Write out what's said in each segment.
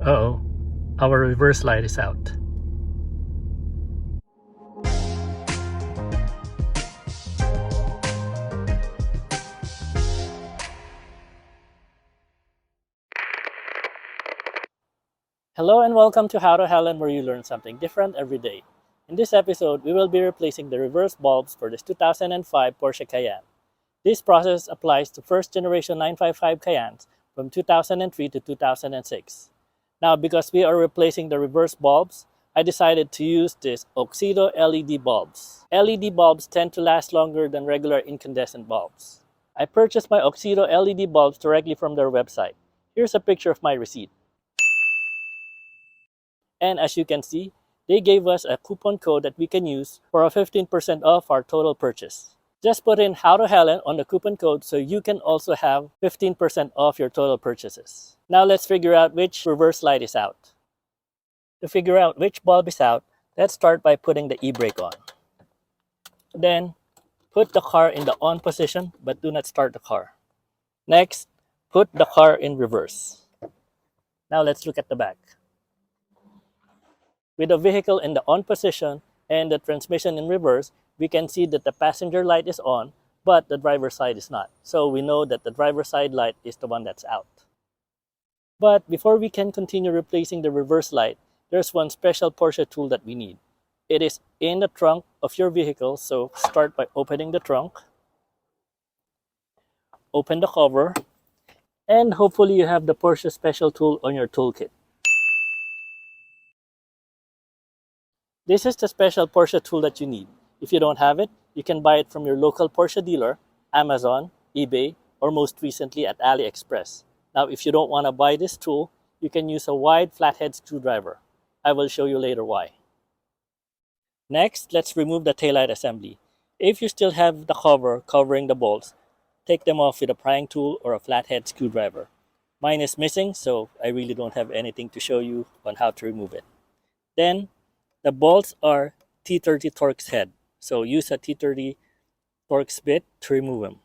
Uh-oh, our reverse light is out. Hello and welcome to How to Helen, where you learn something different every day. In this episode, we will be replacing the reverse bulbs for this 2005 Porsche Cayenne. This process applies to first generation 955 Cayennes from 2003 to 2006. Now, because we are replacing the reverse bulbs, I decided to use this Auxito LED bulbs. LED bulbs tend to last longer than regular incandescent bulbs. I purchased my Auxito LED bulbs directly from their website. Here's a picture of my receipt. And as you can see, they gave us a coupon code that we can use for a 15% off our total purchase. Just put in How to Helen on the coupon code so you can also have 15% off your total purchases. Now let's figure out which reverse light is out. To figure out which bulb is out, let's start by putting the e-brake on. Then, put the car in the on position but do not start the car. Next, put the car in reverse. Now let's look at the back. With the vehicle in the on position and the transmission in reverse, we can see that the passenger light is on, but the driver's side is not. So we know that the driver's side light is the one that's out. But before we can continue replacing the reverse light, there's one special Porsche tool that we need. It is in the trunk of your vehicle, so start by opening the trunk. Open the cover, and hopefully you have the Porsche special tool on your toolkit. This is the special Porsche tool that you need. If you don't have it, you can buy it from your local Porsche dealer, Amazon, eBay, or most recently at AliExpress. Now, if you don't want to buy this tool, you can use a wide flathead screwdriver. I will show you later why. Next, let's remove the taillight assembly. If you still have the cover covering the bolts, take them off with a prying tool or a flathead screwdriver. Mine is missing, so I really don't have anything to show you on how to remove it. Then, the bolts are T30 Torx head, so use a T30 Torx bit to remove them.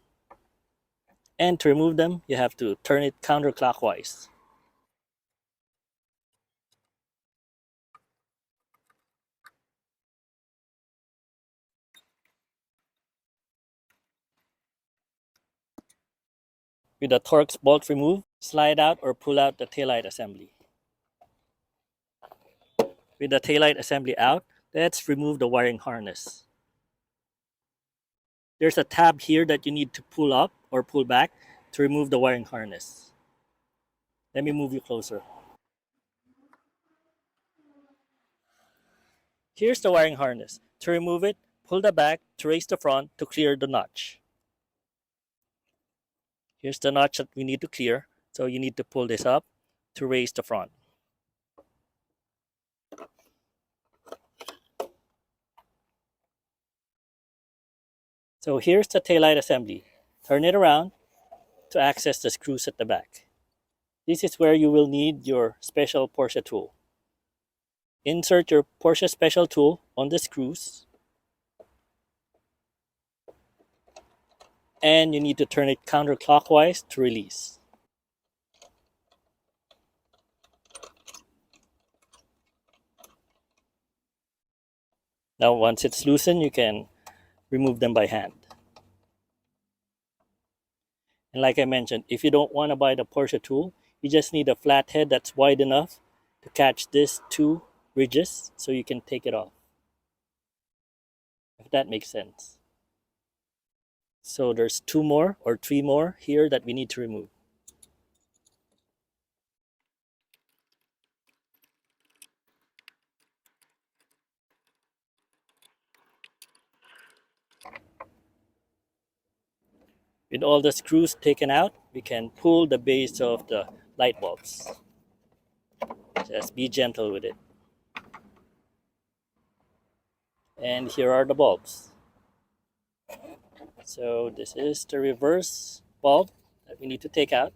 And to remove them, you have to turn it counterclockwise. With the Torx bolt removed, slide out or pull out the taillight assembly. With the taillight assembly out, let's remove the wiring harness. There's a tab here that you need to pull up or pull back to remove the wiring harness. Let me move you closer. Here's the wiring harness. To remove it, pull the back to raise the front to clear the notch. Here's the notch that we need to clear, so you need to pull this up to raise the front. So here's the taillight assembly. Turn it around to access the screws at the back. This is where you will need your special Porsche tool. Insert your Porsche special tool on the screws, and you need to turn it counterclockwise to release. Now once it's loosened, you can remove them by hand. And like I mentioned, if you don't want to buy the Porsche tool, you just need a flathead that's wide enough to catch these two ridges so you can take it off. If that makes sense. So there's 2 more or 3 more here that we need to remove. With all the screws taken out, we can pull the base of the light bulbs. Just be gentle with it. And here are the bulbs. So this is the reverse bulb that we need to take out.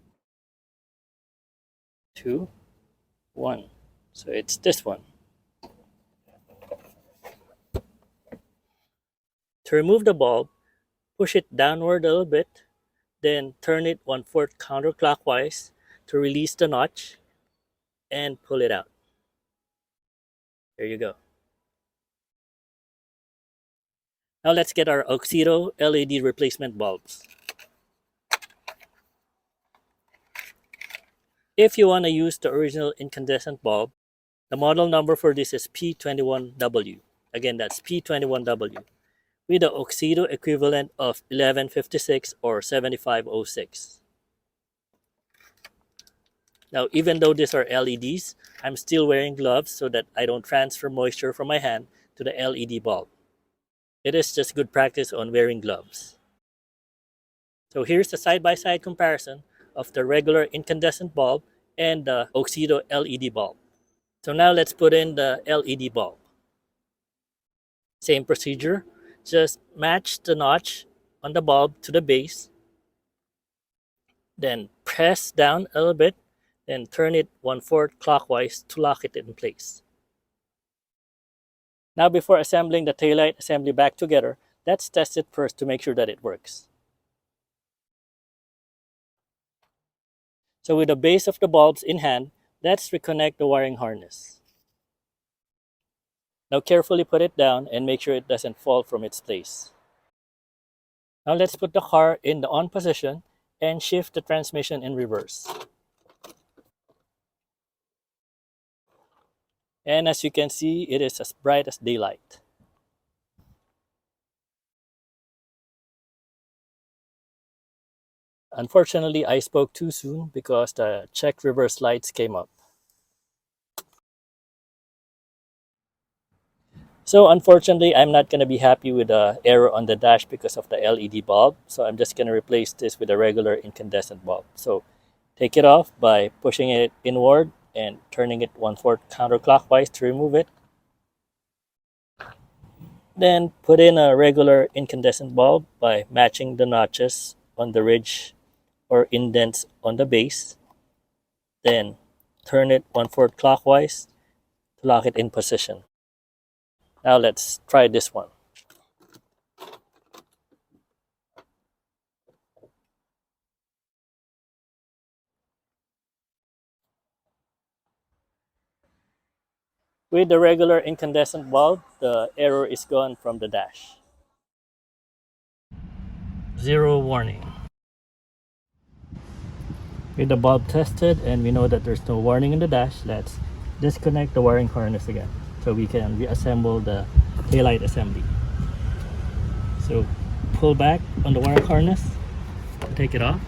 2, 1. So it's this one. To remove the bulb, push it downward a little bit, then turn it 1/4 counterclockwise to release the notch. and pull it out. There you go. Now let's get our Auxito LED replacement bulbs. If you want to use the original incandescent bulb, the model number for this is P21W. Again, that's P21W, with the Auxito equivalent of 1156 or 7506. Now, even though these are LEDs, I'm still wearing gloves so that I don't transfer moisture from my hand to the LED bulb. It is just good practice on wearing gloves. So here's the side-by-side comparison of the regular incandescent bulb and the Auxito LED bulb. So now let's put in the LED bulb. Same procedure, just match the notch on the bulb to the base, then press down a little bit, then turn it 1/4 clockwise to lock it in place. Now before assembling the taillight assembly back together, let's test it first to make sure that it works. So with the base of the bulbs in hand, let's reconnect the wiring harness. Now carefully put it down and make sure it doesn't fall from its place. Now let's put the car in the on position and shift the transmission in reverse. And as you can see, it is as bright as daylight. Unfortunately, I spoke too soon because the check reverse lights came up. So unfortunately, I'm not going to be happy with the error on the dash because of the LED bulb. So I'm just going to replace this with a regular incandescent bulb. So take it off by pushing it inward and turning it 1/4 counterclockwise to remove it. Then put in a regular incandescent bulb by matching the notches on the ridge or indents on the base. Then turn it 1/4 clockwise to lock it in position. Now let's try this one. With the regular incandescent bulb, the error is gone from the dash. Zero warning. With the bulb tested and we know that there's no warning in the dash, let's disconnect the wiring harness again so we can reassemble the taillight assembly. So pull back on the wiring harness, take it off.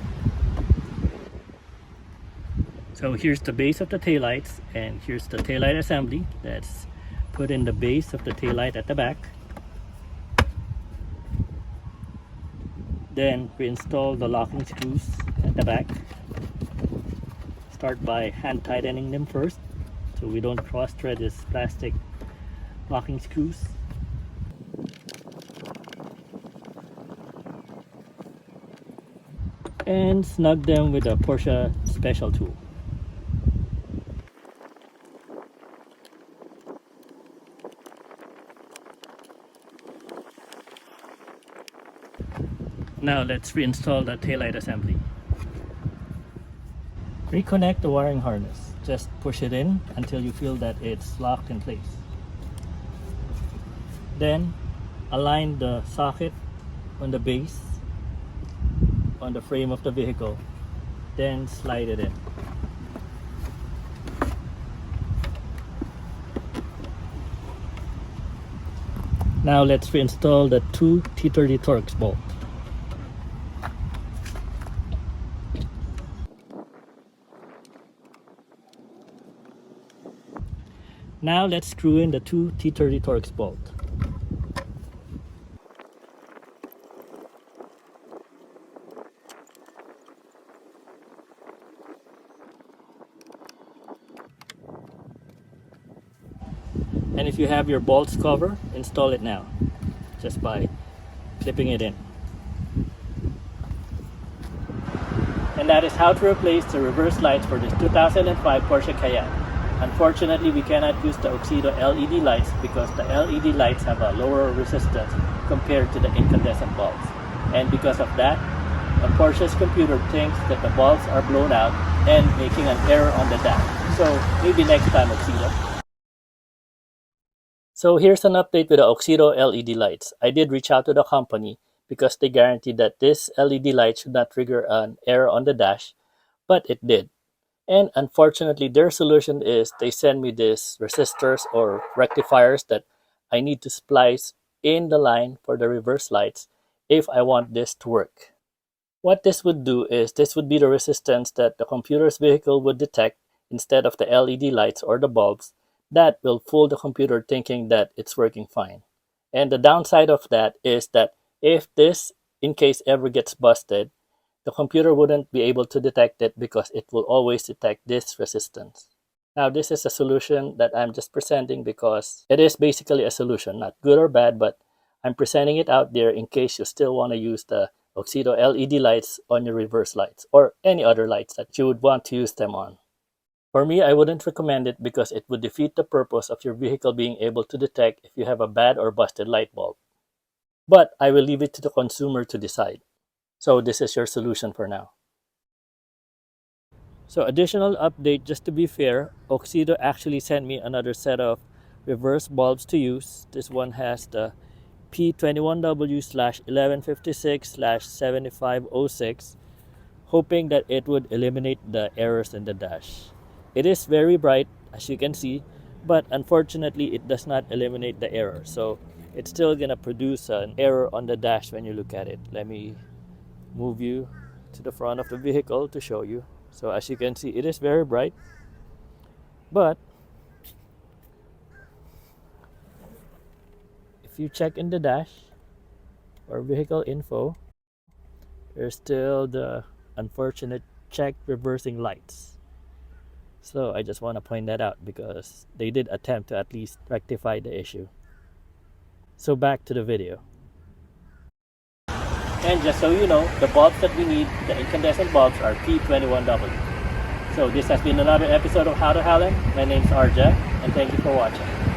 So here's the base of the taillights and here's the taillight assembly. Let's put in the base of the taillight at the back. Then reinstall the locking screws at the back. Start by hand tightening them first so we don't cross thread this plastic locking screws. And snug them with a Porsche special tool. Now let's reinstall the taillight assembly. Reconnect the wiring harness. Just push it in until you feel that it's locked in place. Then align the socket on the base on the frame of the vehicle. Then slide it in. Now let's reinstall the two T30 Torx bolt. Now let's screw in the two T30 Torx bolt. And if you have your bolts cover, install it now, just by clipping it in. And that is how to replace the reverse lights for this 2005 Porsche Cayenne. Unfortunately, we cannot use the Auxito LED lights because the LED lights have a lower resistance compared to the incandescent bulbs. And because of that, and Porsche's computer thinks that the bulbs are blown out and making an error on the dash. So maybe next time, Auxito. So here's an update with the Auxito LED lights. I did reach out to the company because they guaranteed that this LED light should not trigger an error on the dash, but it did. And unfortunately, their solution is they send me these resistors or rectifiers that I need to splice in the line for the reverse lights if I want this to work. What this would do is this would be the resistance that the computer's vehicle would detect instead of the LED lights or the bulbs that will fool the computer thinking that it's working fine. And the downside of that is that if this, in case ever gets busted, the computer wouldn't be able to detect it because it will always detect this resistance. Now, this is a solution that I'm just presenting because it is basically a solution, not good or bad, but I'm presenting it out there in case you still want to use the Auxito LED lights on your reverse lights or any other lights that you would want to use them on. For me, I wouldn't recommend it because it would defeat the purpose of your vehicle being able to detect if you have a bad or busted light bulb. But I will leave it to the consumer to decide. So this is your solution for now. So additional update, just to be fair, Auxito actually sent me another set of reverse bulbs to use. This one has the P21W/1156/7506, hoping that it would eliminate the errors in the dash. It is very bright, as you can see, but unfortunately it does not eliminate the error. So it's still gonna produce an error on the dash when you look at it. Let me move you to the front of the vehicle to show you. So as you can see, it is very bright, but if you check in the dash or vehicle info, there's still the unfortunate check reversing lights. So I just want to point that out because they did attempt to at least rectify the issue. So back to the video. And just so you know, the bulbs that we need, the incandescent bulbs, are P21W. So this has been another episode of How to Hallen. My name's RJ, and thank you for watching.